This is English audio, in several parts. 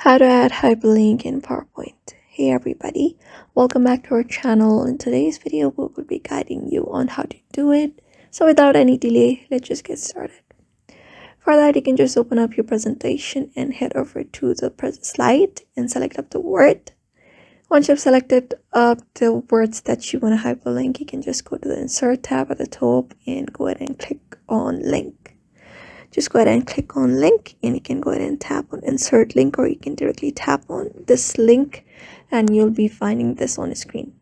How to add hyperlink in PowerPoint. Hey everybody, welcome back to our channel. In today's video, we will be guiding you on how to do it. So without any delay, let's just get started. For that, you can just open up your presentation and head over to the present slide and select up the word. Once you've selected up the words that you want to hyperlink, you can just go to the insert tab at the top and go ahead and click on link. Just go ahead and click on link, and you can go ahead and tap on insert link, or you can directly tap on this link and you'll be finding this on the screen.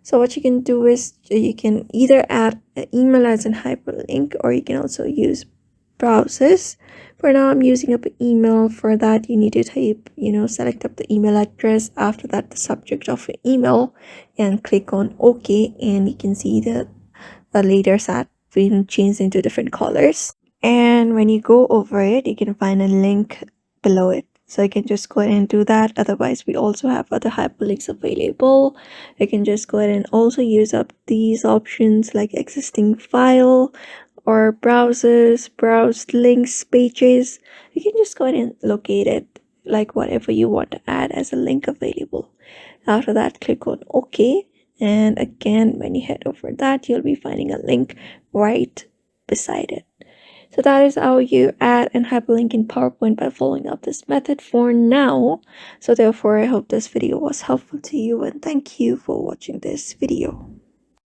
So what you can do is you can either add an email as an hyperlink, or you can also use browsers. For now, I'm using up an email. For that, you need to type, select up the email address, after that the subject of your email, and click on OK, and you can see the letters have been changed into different colors. And when you go over it, you can find a link below it. So you can just go ahead and do that. Otherwise, we also have other hyperlinks available. You can just go ahead and also use up these options like existing file or browsers, browsed links, pages. You can just go ahead and locate it like whatever you want to add as a link available. After that, click on OK. And again, when you head over that, you'll be finding a link right beside it. So that is how you add and hyperlink in PowerPoint by following up this method for now. So therefore, I hope this video was helpful to you, and thank you for watching this video.